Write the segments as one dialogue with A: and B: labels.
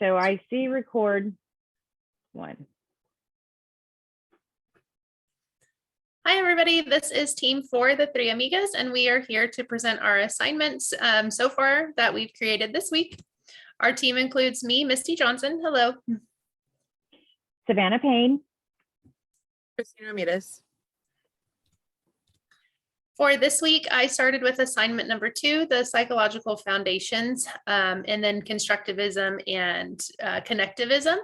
A: So I see record one.
B: Hi, everybody. This is team 4, the 3 Amigas, and we are here to present our assignments so far that we've created this week. Our team includes me, Misty Johnson. Hello.
A: Savannah Payne.
C: Christina Ramirez.
B: For this week, I started with assignment number 2, the psychological foundations, and then constructivism and connectivism.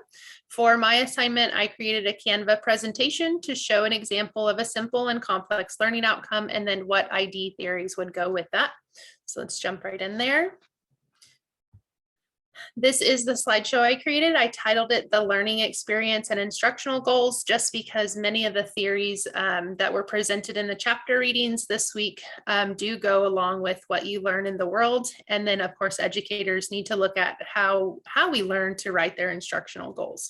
B: For my assignment, I created a Canva presentation to show an example of a simple and complex learning outcome, and then what ID theories would go with that. So let's jump right in there. This is the slideshow I created. I titled it The Learning Experience and Instructional Goals, just because many of the theories that were presented in the chapter readings this week do go along with what you learn in the world. And then, of course, educators need to look at how we learn to write their instructional goals.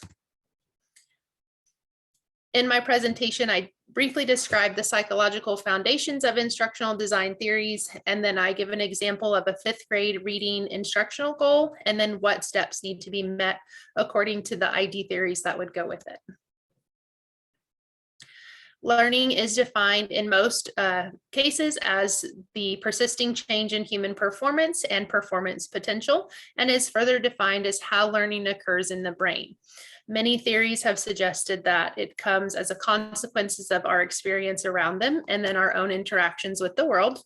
B: In my presentation, I briefly describe the psychological foundations of instructional design theories, and then I give an example of a 5th grade reading instructional goal, and then what steps need to be met according to the ID theories that would go with it. Learning is defined in most cases as the persisting change in human performance and performance potential, and is further defined as how learning occurs in the brain. Many theories have suggested that it comes as a consequences of our experience around them and then our own interactions with the world.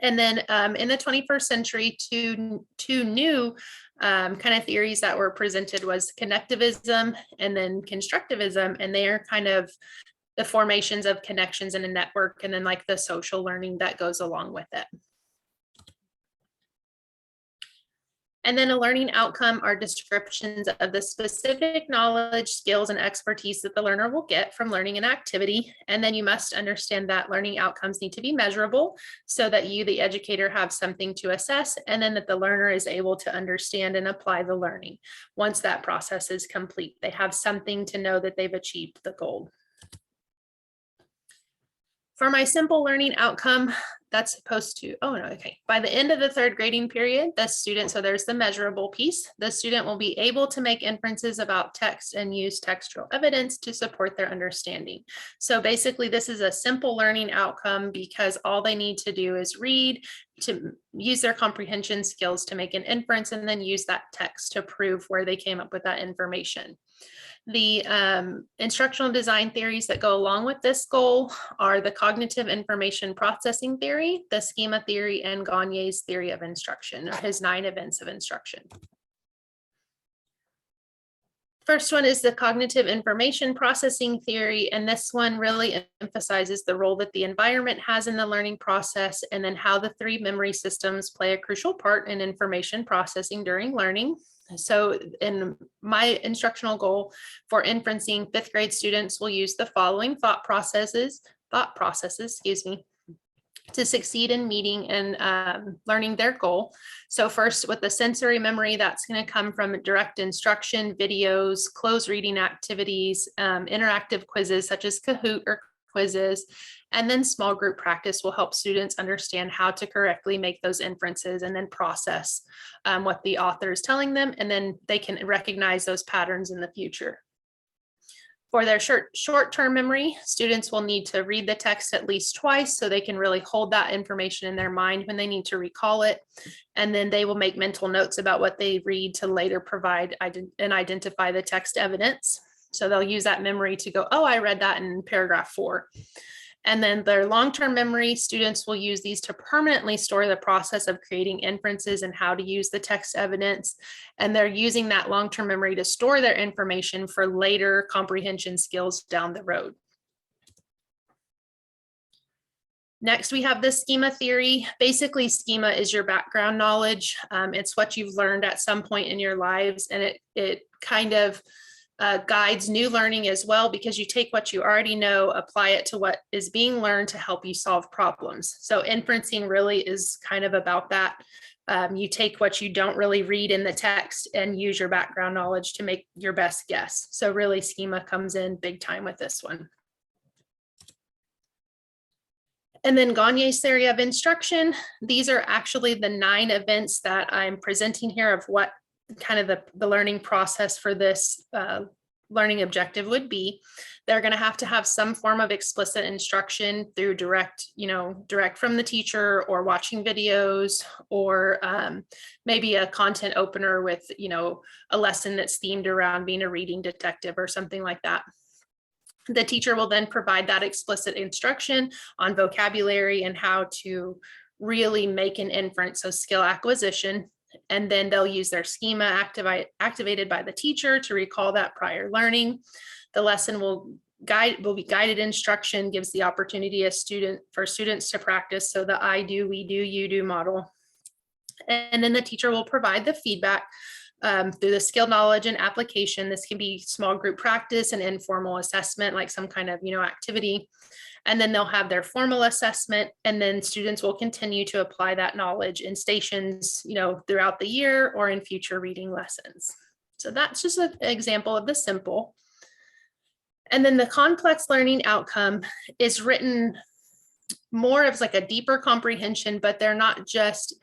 B: And then in the 21st century, two new kind of theories that were presented was connectivism and then constructivism, and they are kind of the formations of connections in a network, and then like the social learning that goes along with it. And then a learning outcome are descriptions of the specific knowledge, skills, and expertise that the learner will get from learning an activity. And then you must understand that learning outcomes need to be measurable so that you, the educator, have something to assess, and then that the learner is able to understand and apply the learning. Once that process is complete, they have something to know that they've achieved the goal. For my simple learning outcome, that's supposed to, by the end of the 3rd grading period, the student, so there's the measurable piece, the student will be able to make inferences about text and use textual evidence to support their understanding. So basically, this is a simple learning outcome because all they need to do is read, to use their comprehension skills to make an inference, and then use that text to prove where they came up with that information. The instructional design theories that go along with this goal are the cognitive information processing theory, the schema theory, and Gagne's theory of instruction, or his 9 events of instruction. First one is the cognitive information processing theory, and this one really emphasizes the role that the environment has in the learning process, and then how the 3 memory systems play a crucial part in information processing during learning. So in my instructional goal for inferencing, 5th grade students will use the following thought processes, to succeed in meeting and learning their goal. So first, with the sensory memory, that's going to come from direct instruction, videos, closed reading activities, interactive quizzes such as Kahoot or quizzes, and then small group practice will help students understand how to correctly make those inferences and then process what the author is telling them, and then they can recognize those patterns in the future. For their short-term memory, students will need to read the text at least twice so they can really hold that information in their mind when they need to recall it. And then they will make mental notes about what they read to later provide and identify the text evidence. So they'll use that memory to go, oh, I read that in paragraph 4. And then their long-term memory, students will use these to permanently store the process of creating inferences and how to use the text evidence. And they're using that long-term memory to store their information for later comprehension skills down the road. Next, we have the schema theory. Basically, schema is your background knowledge. It's what you've learned at some point in your lives, and it kind of guides new learning as well, because you take what you already know, apply it to what is being learned to help you solve problems. So inferencing really is kind of about that. You take what you don't really read in the text and use your background knowledge to make your best guess. So really schema comes in big time with this one. And then Gagne's theory of instruction. These are actually the 9 events that I'm presenting here of what kind of the learning process for this learning objective would be, they're going to have some form of explicit instruction through direct from the teacher, or watching videos, or maybe a content opener with, a lesson that's themed around being a reading detective or something like that. The teacher will then provide that explicit instruction on vocabulary and how to really make an inference, so skill acquisition. And then they'll use their schema activated by the teacher to recall that prior learning. The lesson will be guided instruction, gives the opportunity for students to practice. So the I do, we do, you do model. And then the teacher will provide the feedback through the skill knowledge and application. This can be small group practice and informal assessment, like some kind of, activity. And then they'll have their formal assessment, and then students will continue to apply that knowledge in stations, throughout the year or in future reading lessons. So that's just an example of the simple. And then the complex learning outcome is written more as like a deeper comprehension, but they're not just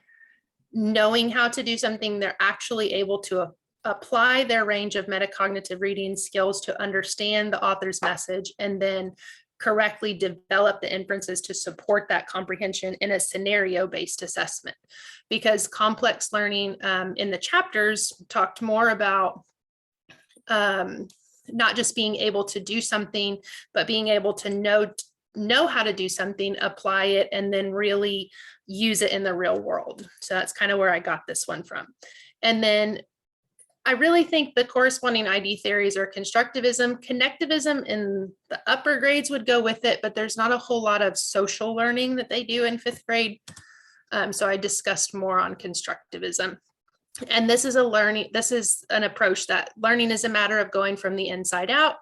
B: knowing how to do something, they're actually able to apply their range of metacognitive reading skills to understand the author's message, and then correctly develop the inferences to support that comprehension in a scenario-based assessment. Because complex learning in the chapters talked more about not just being able to do something, but being able to know how to do something, apply it, and then really use it in the real world. So that's kind of where I got this one from. And then I really think the corresponding ID theories are constructivism. Connectivism in the upper grades would go with it, but there's not a whole lot of social learning that they do in 5th grade. So I discussed more on constructivism. And this is an approach that learning is a matter of going from the inside out.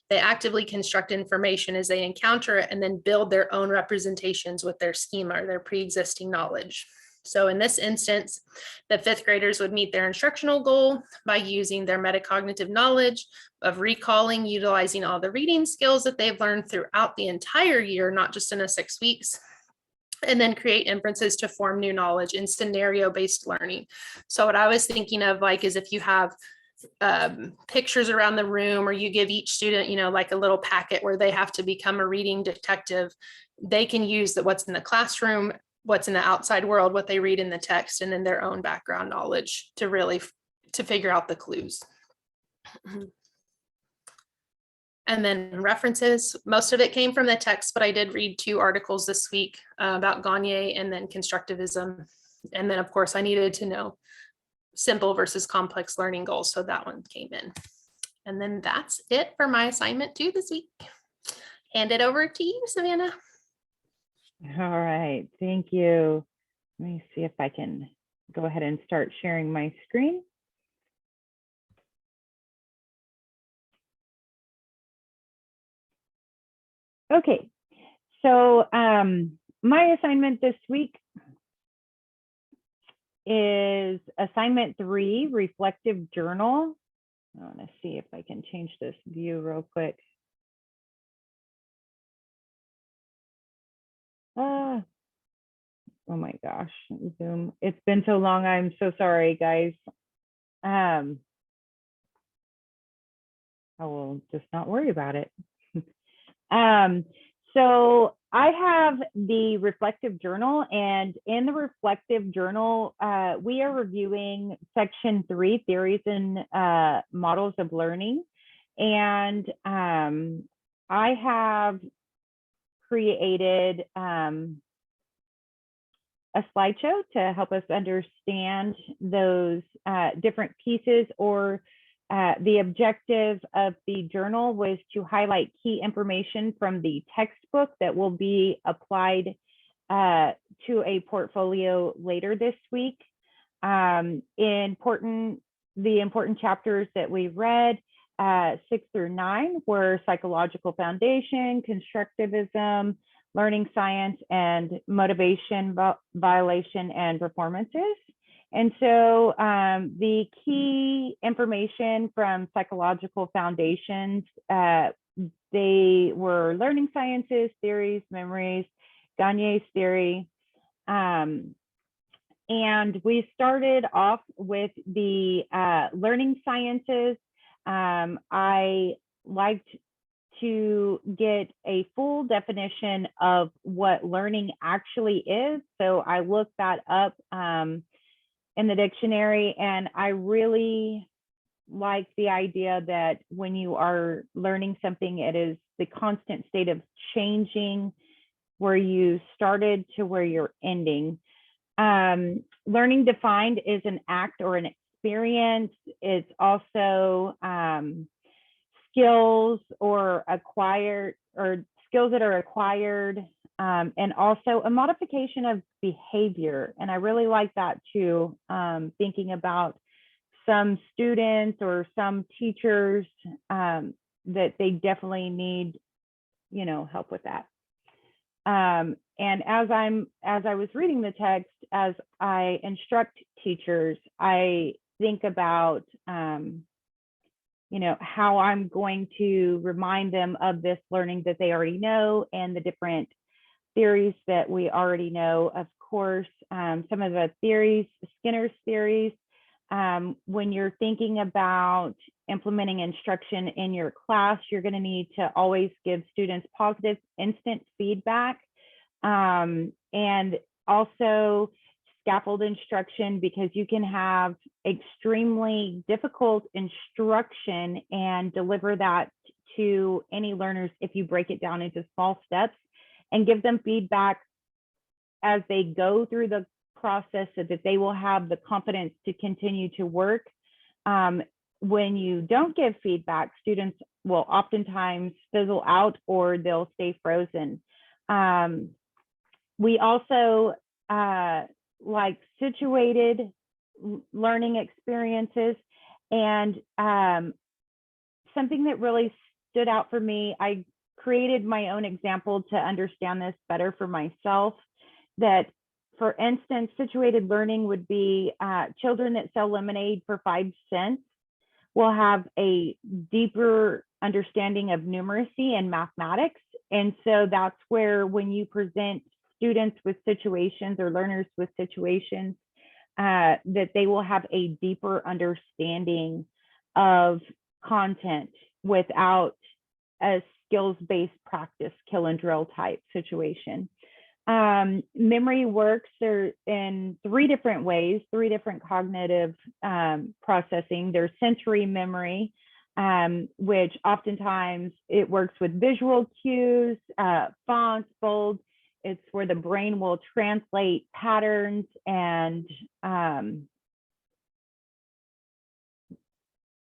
B: They actively construct information as they encounter it, and then build their own representations with their schema or their pre-existing knowledge. So in this instance, the 5th graders would meet their instructional goal by using their metacognitive knowledge of recalling, utilizing all the reading skills that they've learned throughout the entire year, not just in a 6 weeks, and then create inferences to form new knowledge in scenario-based learning. So what I was thinking of, is if you have pictures around the room, or you give each student, like a little packet where they have to become a reading detective, they can use what's in the classroom, what's in the outside world, what they read in the text, and then their own background knowledge to figure out the clues. And then references, most of it came from the text, but I did read 2 articles this week about Gagne and then constructivism. And then of course I needed to know simple versus complex learning goals. So that one came in. And then that's it for my assignment 2 this week. Hand it over to you, Savannah.
A: All right, thank you. Let me see if I can go ahead and start sharing my screen. Okay, so my assignment this week is assignment 3, reflective journal. I want to see if I can change this view real quick. Oh my gosh, Zoom. It's been so long. I'm so sorry, guys. I will just not worry about it. So I have the reflective journal, and in the reflective journal, we are reviewing section 3, theories and models of learning. And I have created a slideshow to help us understand those different pieces, or the objective of the journal was to highlight key information from the textbook that will be applied to a portfolio later this week. The important chapters that we read, 6 through 9, were psychological foundation, constructivism, learning science, and motivation, violation, and performances. And so the key information from psychological foundations, they were learning sciences, theories, memories, Gagne's theory. And And we started off with the learning sciences. I liked to get a full definition of what learning actually is. So I looked that up in the dictionary, and I really like the idea that when you are learning something, it is the constant state of changing where you started to where you're ending. Learning defined is an act or an experience. It's also skills or acquired, or skills that are acquired, and also a modification of behavior. And I really like that too, thinking about some students or some teachers that they definitely need, help with that. And as I was reading the text, as I instruct teachers, I think about, how I'm going to remind them of this learning that they already know and the different theories that we already know. Of course, some of the theories, Skinner's theories, when you're thinking about implementing instruction in your class, you're going to need to always give students positive instant feedback, and also scaffold instruction, because you can have extremely difficult instruction and deliver that to any learners if you break it down into small steps and give them feedback as they go through the process, so that they will have the confidence to continue to work. When you don't give feedback, students will oftentimes fizzle out or they'll stay frozen. We also like situated learning experiences, and something that really stood out for me, I created my own example to understand this better for myself. That, for instance, situated learning would be children that sell lemonade for 5 cents will have a deeper understanding of numeracy and mathematics. And so that's where, when you present students with situations or learners with situations, that they will have a deeper understanding of content without a skills-based practice kill and drill type situation. Memory works in 3 different ways, 3 different cognitive processing. There's sensory memory, which oftentimes it works with visual cues, fonts, bold. It's where the brain will translate patterns, and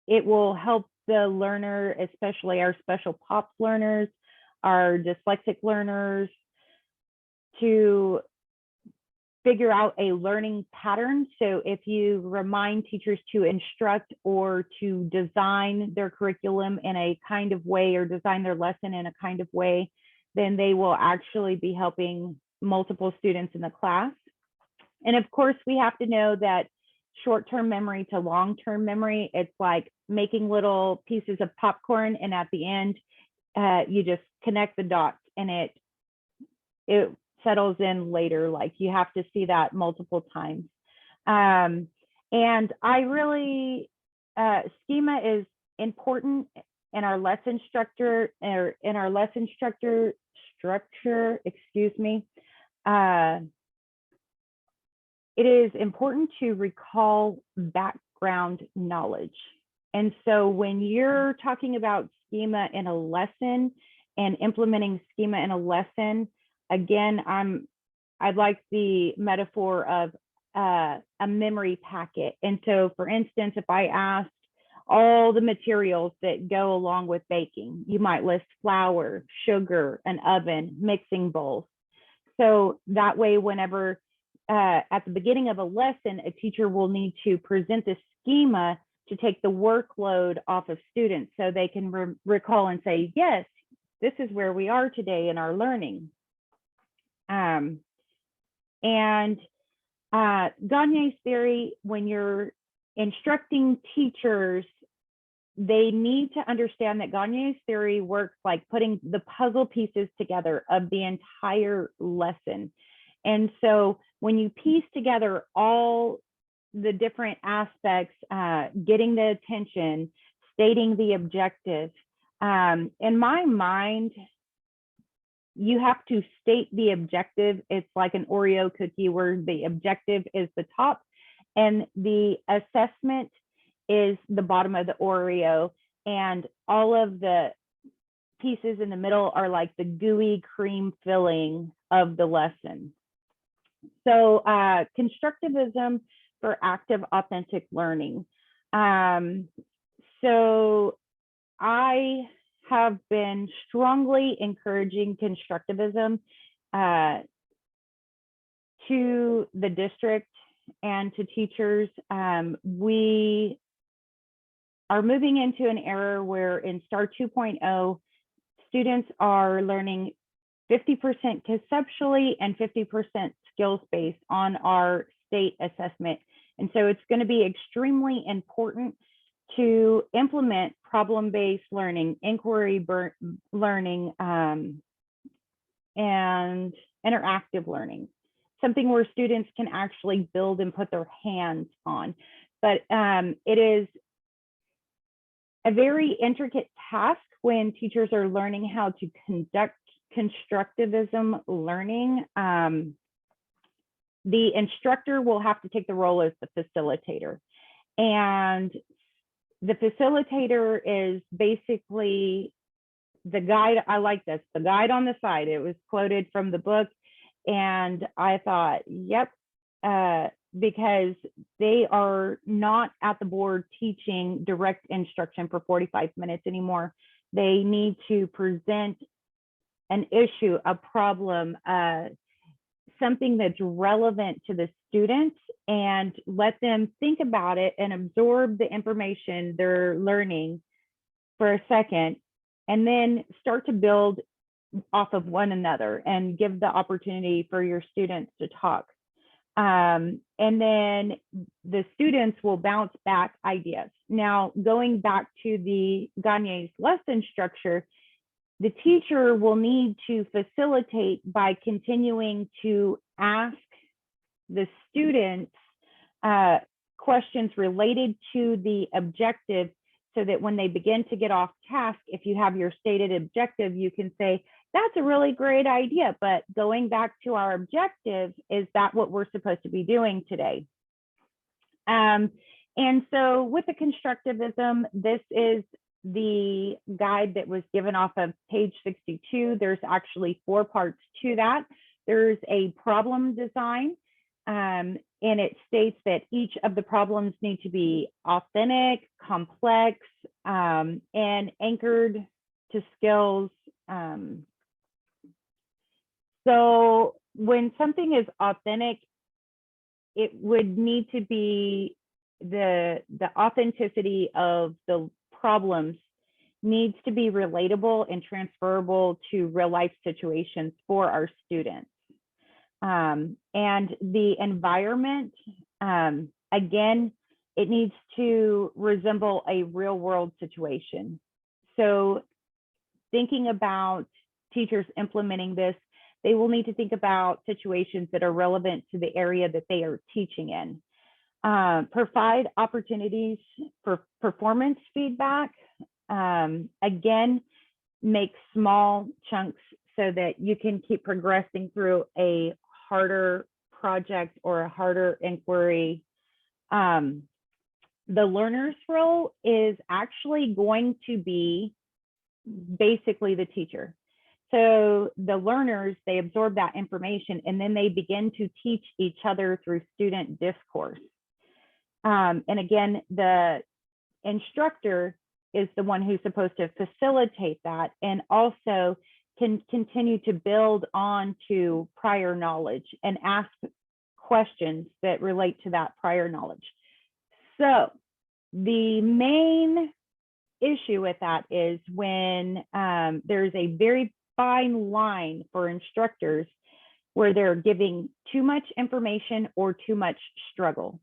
A: it will help the learner, especially our special POPS learners, our dyslexic learners, to figure out a learning pattern. So if you remind teachers to instruct or to design their curriculum in a kind of way, or design their lesson in a kind of way, then they will actually be helping multiple students in the class. And of course, we have to know that short-term memory to long-term memory, it's like making little pieces of popcorn, and at the end, you just connect the dots, and it settles in later. Like, you have to see that multiple times. And I really, schema is important in our lesson structure, or in our lesson structure, excuse me. It is important to recall background knowledge. And so when you're talking about schema in a lesson and implementing schema in a lesson, again, I'd like the metaphor of a memory packet. And so, for instance, if I asked all the materials that go along with baking, you might list flour, sugar, an oven, mixing bowls. So that way, whenever at the beginning of a lesson, a teacher will need to present the schema to take the workload off of students, so they can recall and say, yes, this is where we are today in our learning. And Gagne's theory, when you're instructing teachers, they need to understand that Gagne's theory works like putting the puzzle pieces together of the entire lesson. And so when you piece together all the different aspects, getting the attention, stating the objective, in my mind, you have to state the objective. It's like an Oreo cookie where the objective is the top and the assessment is the bottom of the Oreo, and all of the pieces in the middle are like the gooey cream filling of the lesson. So constructivism for active authentic learning. So I have been strongly encouraging constructivism to the district and to teachers. We are moving into an era where in STAR 2.0, students are learning 50% conceptually and 50% skills-based on our state assessment. And so it's going to be extremely important to implement problem-based learning, inquiry learning, and interactive learning, something where students can actually build and put their hands on. But it is a very intricate task when teachers are learning how to conduct constructivism learning. The instructor will have to take the role as the facilitator. And the facilitator is basically the guide. I like this, the guide on the side. It was quoted from the book. And I thought, yep, because they are not at the board teaching direct instruction for 45 minutes anymore. They need to present an issue, a problem, something that's relevant to the students, and let them think about it and absorb the information they're learning for a second, and then start to build off of one another and give the opportunity for your students to talk. And then the students will bounce back ideas. Now, going back to the Gagne's lesson structure, the teacher will need to facilitate by continuing to ask the students questions related to the objective, so that when they begin to get off task, if you have your stated objective, you can say, that's a really great idea, but going back to our objective, is that what we're supposed to be doing today? And so with the constructivism, this is the guide that was given off of page 62. There's actually 4 parts to that. There's a problem design, and it states that each of the problems need to be authentic, complex, and anchored to skills. So when something is authentic, it would need to be the authenticity of the problems needs to be relatable and transferable to real life situations for our students. And the environment, again, it needs to resemble a real world situation. So thinking about teachers implementing this, they will need to think about situations that are relevant to the area that they are teaching in. Provide opportunities for performance feedback. Again, make small chunks so that you can keep progressing through a harder project or a harder inquiry. The learner's role is actually going to be basically the teacher. So the learners, they absorb that information and then they begin to teach each other through student discourse. And again, the instructor is the one who's supposed to facilitate that and also can continue to build on to prior knowledge and ask questions that relate to that prior knowledge. So the main issue with that is when there's a very fine line for instructors where they're giving too much information or too much struggle.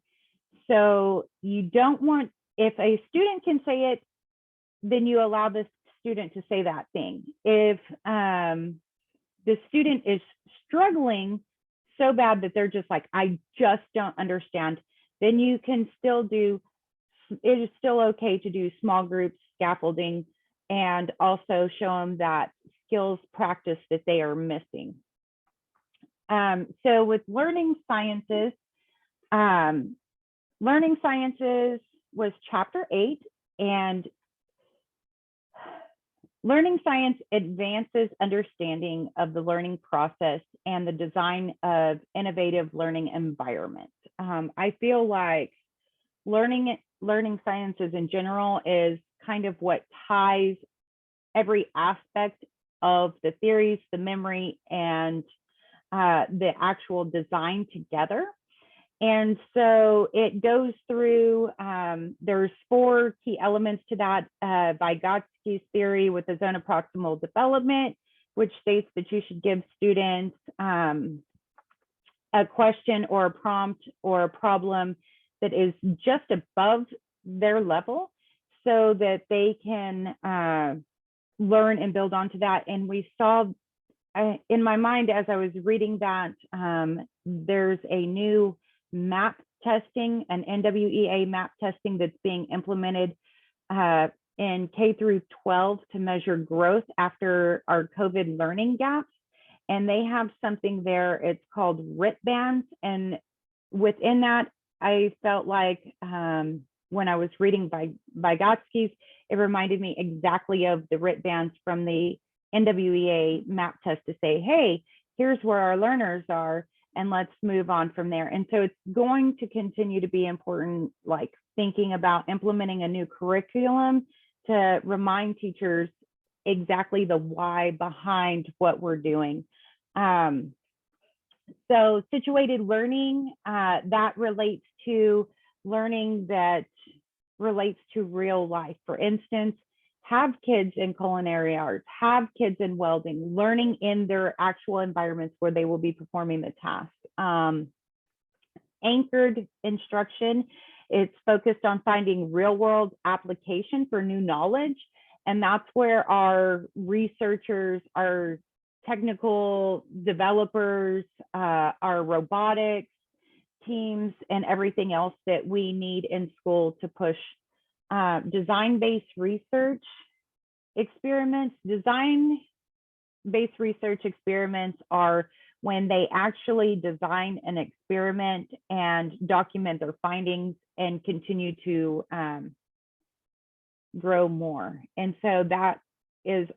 A: So you don't want, if a student can say it, then you allow the student to say that thing. If the student is struggling so bad that they're just like, I just don't understand, then you can still do, it is still okay to do small groups, scaffolding, and also show them that skills practice that they are missing. So with learning sciences was chapter 8, and learning science advances understanding of the learning process and the design of innovative learning environments. I feel like learning sciences in general is kind of what ties every aspect of the theories, the memory, and the actual design together. And so it goes through, there's 4 key elements to that. Vygotsky's theory with the zone of proximal development, which states that you should give students a question or a prompt or a problem that is just above their level so that they can learn and build onto that. And we saw, in my mind, as I was reading that, there's a new map testing, an NWEA map testing that's being implemented in K through 12 to measure growth after our COVID learning gaps. And they have something there, it's called RIT bands. And within that, I felt like when I was reading Vygotsky's, it reminded me exactly of the RIT bands from the NWEA map test to say, hey, here's where our learners are, and let's move on from there. And so it's going to continue to be important, like thinking about implementing a new curriculum to remind teachers exactly the why behind what we're doing. So situated learning, that relates to learning that relates to real life. For instance, have kids in culinary arts, have kids in welding, learning in their actual environments where they will be performing the task. Anchored instruction, it's focused on finding real world application for new knowledge. And that's where our researchers, our technical developers, our robotics teams, and everything else that we need in school to push design-based research experiments. Design-based research experiments are when they actually design an experiment and document their findings and continue to grow more. And so that is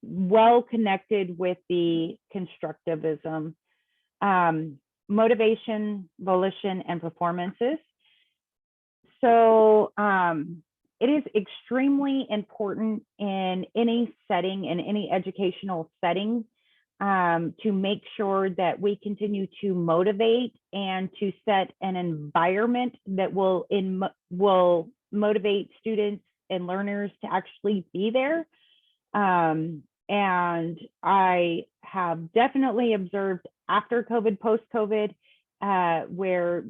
A: well connected with the constructivism, motivation, volition, and performances. So it is extremely important in any setting, in any educational setting, to make sure that we continue to motivate and to set an environment that will motivate students and learners to actually be there. And I have definitely observed after COVID, post-COVID, where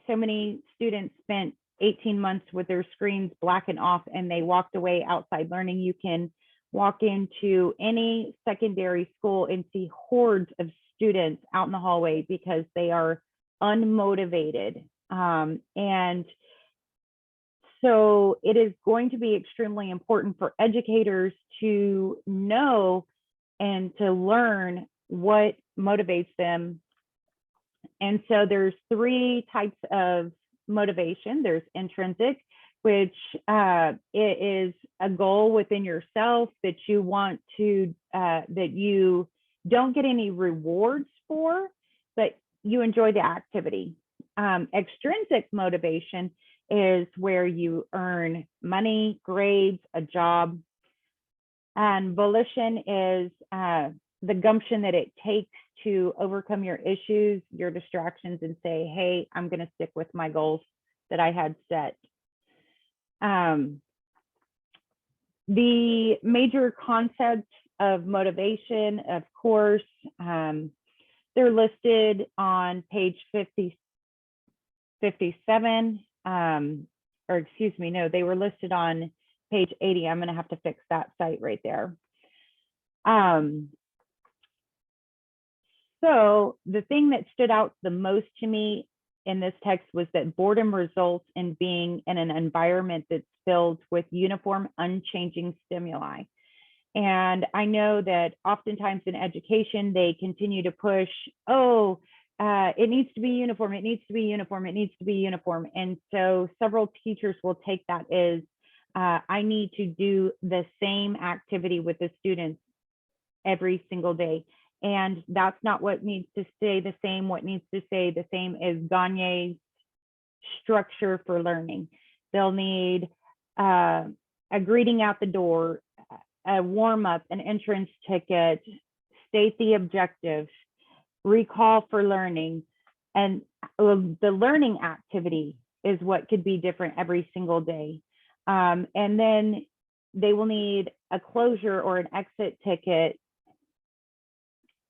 A: so many students spent 18 months with their screens blackened off and they walked away outside learning. You can walk into any secondary school and see hordes of students out in the hallway because they are unmotivated. And so it is going to be extremely important for educators to know and to learn what motivates them. And so there's 3 types of motivation. There's intrinsic, which it is a goal within yourself that you want to, that you don't get any rewards for, but you enjoy the activity. Extrinsic motivation is where you earn money, grades, a job. And volition is the gumption that it takes to overcome your issues, your distractions, and say, hey, I'm going to stick with my goals that I had set. The major concepts of motivation, of course, they're listed on page 57, or excuse me, no, they were listed on page 80. I'm going to have to fix that site right there. So the thing that stood out the most to me in this text was that boredom results in being in an environment that's filled with uniform, unchanging stimuli. And I know that oftentimes in education, they continue to push, it needs to be uniform, it needs to be uniform, it needs to be uniform. And so several teachers will take that as, I need to do the same activity with the students every single day. And that's not what needs to stay the same. What needs to stay the same is Gagne's structure for learning. They'll need a greeting out the door, a warm up, an entrance ticket, state the objective, recall for learning. And the learning activity is what could be different every single day. And then they will need a closure or an exit ticket.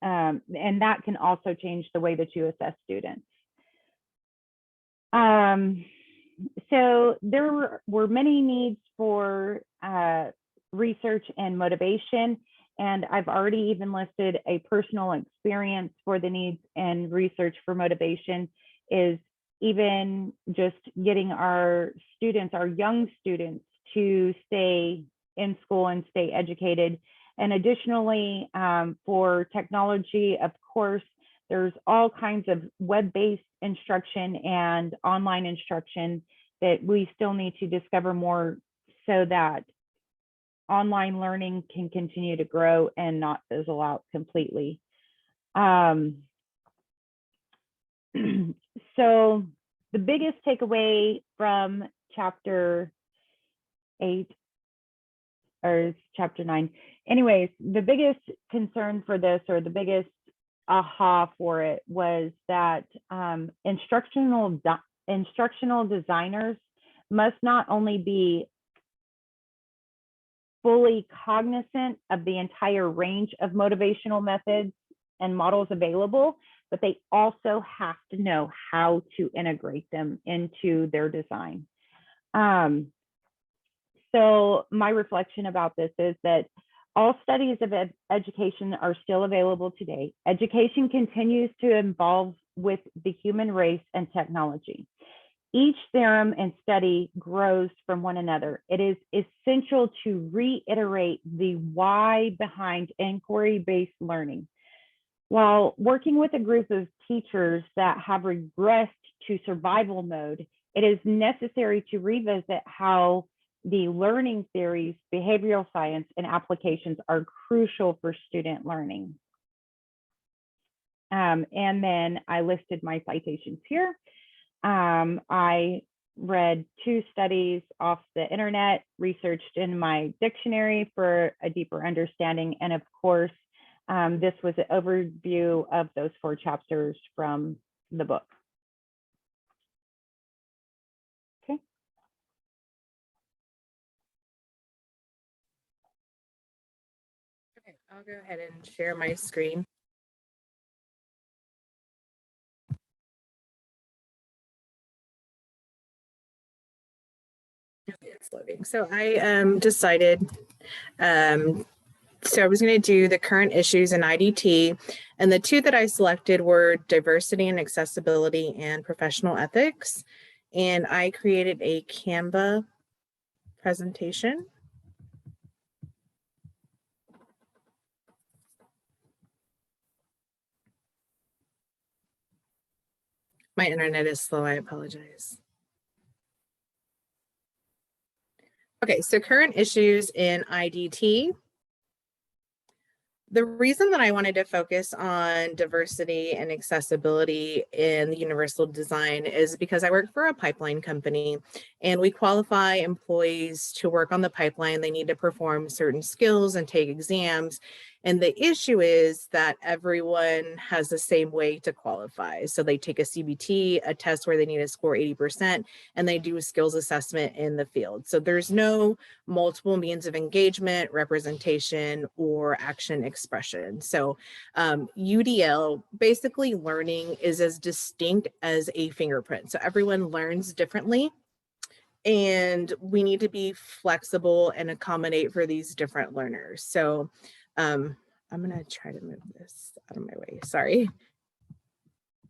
A: And that can also change the way that you assess students. So there were many needs for research and motivation, and I've already even listed a personal experience for the needs and research for motivation is even just getting our students, our young students, to stay in school and stay educated. And additionally, for technology, of course, there's all kinds of web-based instruction and online instruction that we still need to discover more so that online learning can continue to grow and not fizzle out completely. So the biggest takeaway from chapter 8 or chapter 9, anyways, the biggest concern for this, or the biggest aha for it, was that instructional designers must not only be fully cognizant of the entire range of motivational methods and models available, but they also have to know how to integrate them into their design. So my reflection about this is that all studies of education are still available today. Education continues to evolve with the human race and technology. Each theorem and study grows from one another. It is essential to reiterate the why behind inquiry-based learning. While working with a group of teachers that have regressed to survival mode, it is necessary to revisit how the learning theories, behavioral science, and applications are crucial for student learning. And then I listed my citations here. I read 2 studies off the internet, researched in my dictionary for a deeper understanding, and of course, this was an overview of those 4 chapters from the book. Okay.
C: Okay, I'll go ahead and share my screen. Okay, it's loading. So I decided, so I was going to do the current issues in IDT, and the 2 that I selected were diversity and accessibility and professional ethics. And I created a Canva presentation. My internet is slow, I apologize. Okay, so current issues in IDT. The reason that I wanted to focus on diversity and accessibility in the universal design is because I work for a pipeline company, and we qualify employees to work on the pipeline. They need to perform certain skills and take exams. And the issue is that everyone has the same way to qualify. So they take a CBT, a test where they need to score 80%, and they do a skills assessment in the field. So there's no multiple means of engagement, representation, or action expression. So UDL, basically learning is as distinct as a fingerprint. So everyone learns differently, and we need to be flexible and accommodate for these different learners. So I'm gonna try to move this out of my way, sorry.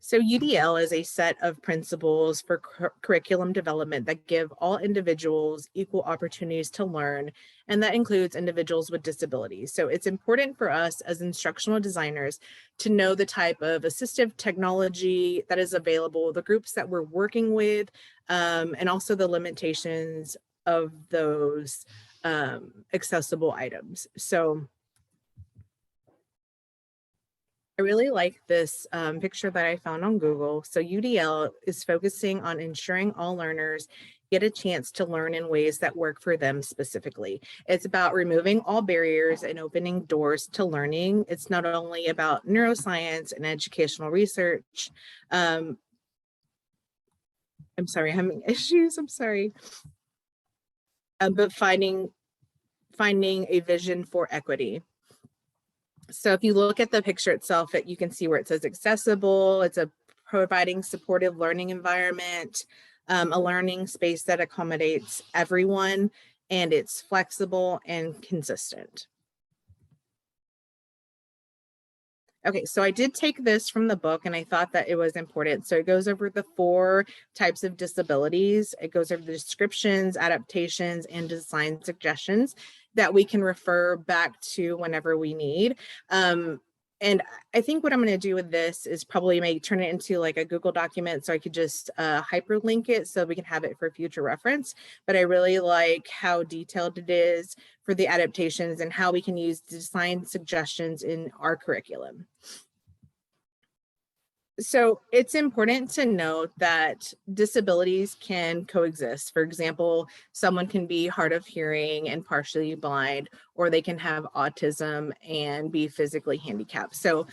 C: So UDL is a set of principles for curriculum development that give all individuals equal opportunities to learn, and that includes individuals with disabilities. So it's important for us as instructional designers to know the type of assistive technology that is available, the groups that we're working with, and also the limitations of those accessible items. So I really like this picture that I found on Google. So UDL is focusing on ensuring all learners get a chance to learn in ways that work for them specifically. It's about removing all barriers and opening doors to learning. It's not only about neuroscience and educational research. I'm sorry, having issues, I'm sorry. But finding a vision for equity. So if you look at the picture itself, you can see where it says accessible. It's a providing supportive learning environment, a learning space that accommodates everyone, and it's flexible and consistent. Okay, so I did take this from the book and I thought that it was important. So it goes over the 4 types of disabilities. It goes over the descriptions, adaptations, and design suggestions that we can refer back to whenever we need. And I think what I'm going to do with this is probably turn it into like a Google document so I could just hyperlink it so we can have it for future reference. But I really like how detailed it is for the adaptations and how we can use design suggestions in our curriculum. So it's important to note that disabilities can coexist. For example, someone can be hard of hearing and partially blind, or they can have autism and be physically handicapped. So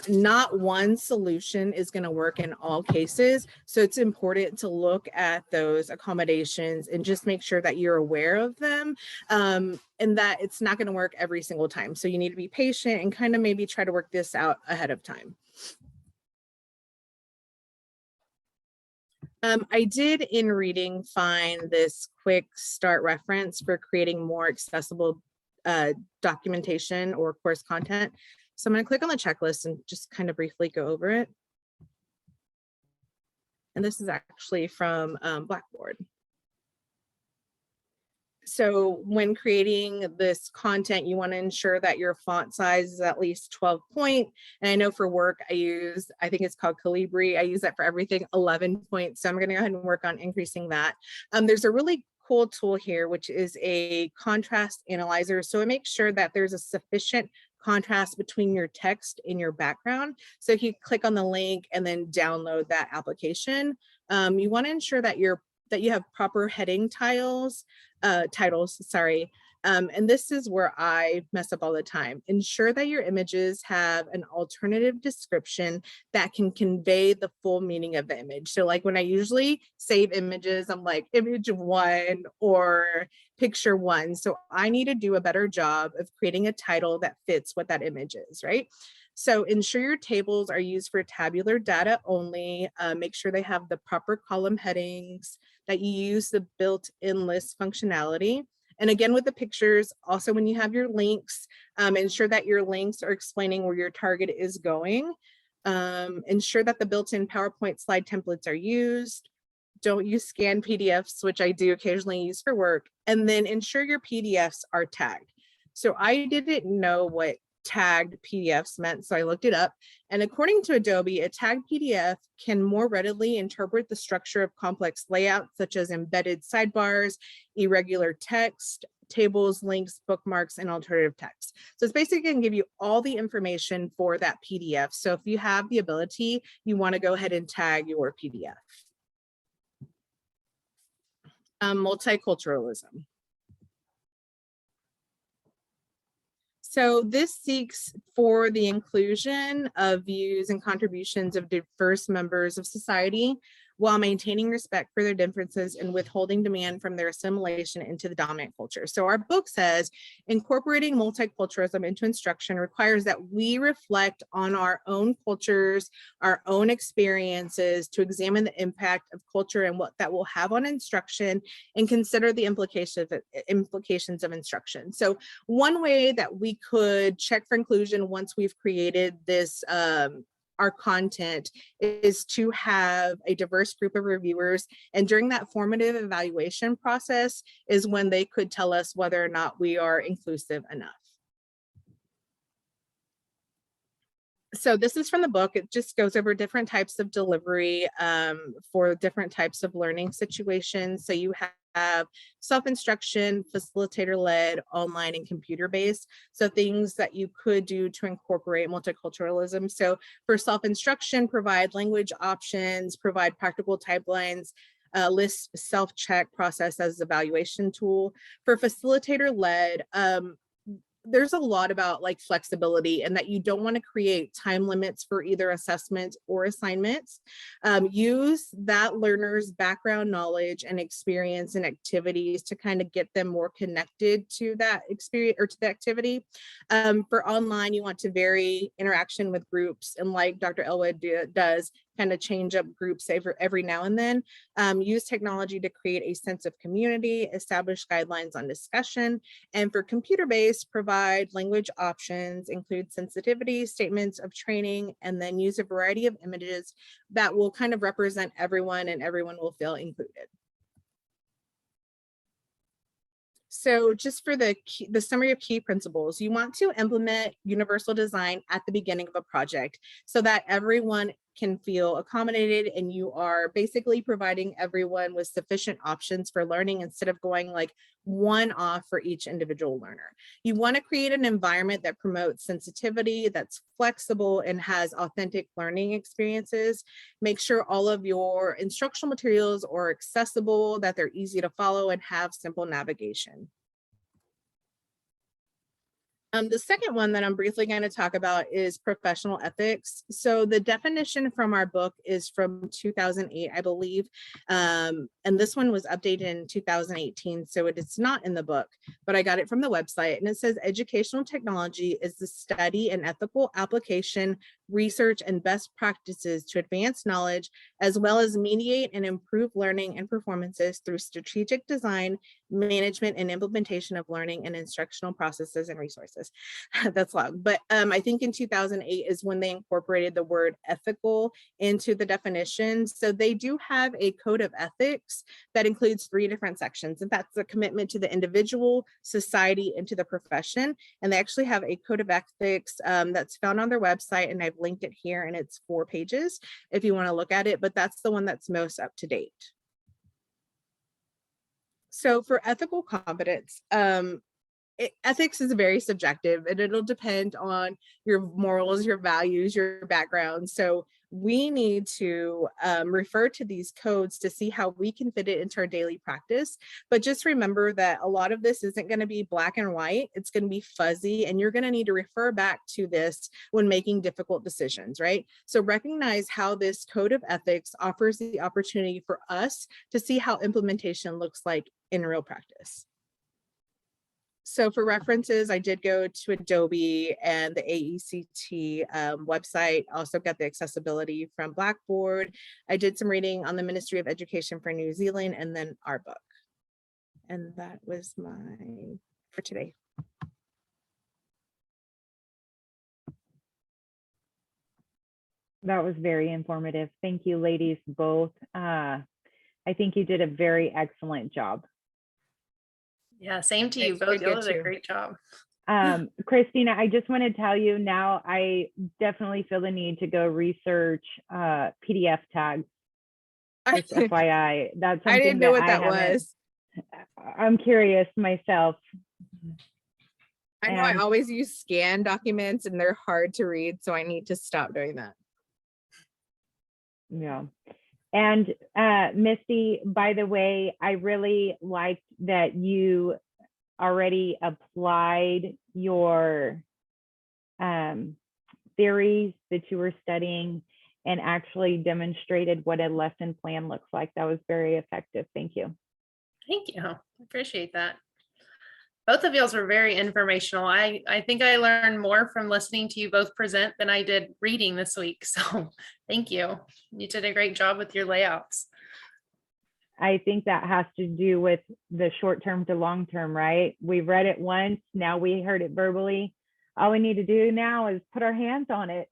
C: not one solution is going to work in all cases. So it's important to look at those accommodations and just make sure that you're aware of them, and that it's not going to work every single time. So you need to be patient and kind of maybe try to work this out ahead of time. I did in reading find this quick start reference for creating more accessible documentation or course content. So I'm going to click on the checklist and just kind of briefly go over it. And this is actually from Blackboard. So when creating this content, you want to ensure that your font size is at least 12 point. And I know for work, I think it's called Calibri. I use that for everything, 11 points. So I'm going to go ahead and work on increasing that. There's a really cool tool here, which is a contrast analyzer. So it makes sure that there's a sufficient contrast between your text and your background. So if you click on the link and then download that application, you want to ensure that you have proper heading titles, and this is where I mess up all the time. Ensure that your images have an alternative description that can convey the full meaning of the image. So like when I usually save images, I'm like image 1 or picture 1. So I need to do a better job of creating a title that fits what that image is, right? So ensure your tables are used for tabular data only. Make sure they have the proper column headings, that you use the built-in list functionality. And again, with the pictures, also when you have your links, ensure that your links are explaining where your target is going. Ensure that the built-in PowerPoint slide templates are used. Don't use scanned PDFs, which I do occasionally use for work. And then ensure your PDFs are tagged. So I didn't know what tagged PDFs meant, so I looked it up. And according to Adobe, a tagged PDF can more readily interpret the structure of complex layouts, such as embedded sidebars, irregular text, tables, links, bookmarks, and alternative text. So it's basically going to give you all the information for that PDF. So if you have the ability, you want to go ahead and tag your PDF. Multiculturalism. So this seeks for the inclusion of views and contributions of diverse members of society. while maintaining respect for their differences and withholding demand from their assimilation into the dominant culture. So our book says incorporating multiculturalism into instruction requires that we reflect on our own cultures, our own experiences, to examine the impact of culture and what that will have on instruction, and consider the implications of instruction. So one way that we could check for inclusion once we've created this our content is to have a diverse group of reviewers, and during that formative evaluation process is when they could tell us whether or not we are inclusive enough. So this is from the book. It just goes over different types of delivery for different types of learning situations. So you have self-instruction, facilitator-led, online, and computer-based. So things that you could do to incorporate multiculturalism. So for self-instruction, provide language options, provide practical guidelines, list self-check process as evaluation tool. For facilitator-led, there's a lot about like flexibility, and that you don't want to create time limits for either assessments or assignments. Use that learner's background knowledge and experience and activities to kind of get them more connected to that experience or to the activity. For online, you want to vary interaction with groups, and like Dr. Elwood does, kind of change up groups every now and then. Use technology to create a sense of community, establish guidelines on discussion, and for computer-based, provide language options, include sensitivity statements of training, and then use a variety of images that will kind of represent everyone, and everyone will feel included. So just for the summary of key principles, you want to implement universal design at the beginning of a project so that everyone can feel accommodated, and you are basically providing everyone with sufficient options for learning instead of going like one off for each individual learner. You want to create an environment that promotes sensitivity, that's flexible, and has authentic learning experiences. Make sure all of your instructional materials are accessible, that they're easy to follow, and have simple navigation. The second one that I'm briefly going to talk about is professional ethics. So the definition from our book is from 2008, I believe. And this one was updated in 2018, so it is not in the book, but I got it from the website. And it says educational technology is the study and ethical application, research, and best practices to advance knowledge, as well as mediate and improve learning and performances through strategic design, management, and implementation of learning and instructional processes and resources. That's long, but I think in 2008 is when they incorporated the word ethical into the definition. So they do have a code of ethics that includes 3 different sections, and that's a commitment to the individual, society, and to the profession. And they actually have a code of ethics that's found on their website, and I've linked it here, and it's 4 pages if you want to look at it, but that's the one that's most up to date. So for ethical competence, ethics is very subjective, and it'll depend on your morals, your values, your background. So we need to refer to these codes to see how we can fit it into our daily practice. But just remember that a lot of this isn't going to be black and white. It's going to be fuzzy, and you're going to need to refer back to this when making difficult decisions, right? So recognize how this code of ethics offers the opportunity for us to see how implementation looks like in real practice. So for references, I did go to Adobe and the AECT website, also got the accessibility from Blackboard. I did some reading on the Ministry of Education for New Zealand, and then our book. And that was for today.
A: That was very informative. Thank you, ladies, both. I think you did a very excellent job.
B: Yeah, same to you both. You did a great job.
A: Christina, I just want to tell you now, I definitely feel the need to go research PDF tags. Just FYI, that's something
C: I didn't know what that was.
A: I'm curious myself.
C: I know I always use scan documents, and they're hard to read, so I need to stop doing that.
A: Yeah. And Misty, by the way, I really liked that you already applied your theories that you were studying and actually demonstrated what a lesson plan looks like. That was very effective. Thank you.
B: Thank you. I appreciate that. Both of y'all were very informational. I think I learned more from listening to you both present than I did reading this week. So thank you. You did a great job with your layouts.
A: I think that has to do with the short-term to long-term, right? We read it once, now we heard it verbally. All we need to do now is put our hands on it.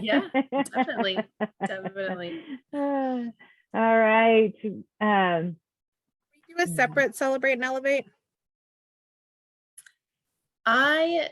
B: Yeah, definitely. Definitely.
A: All right.
C: Do a separate celebrate and elevate.
B: I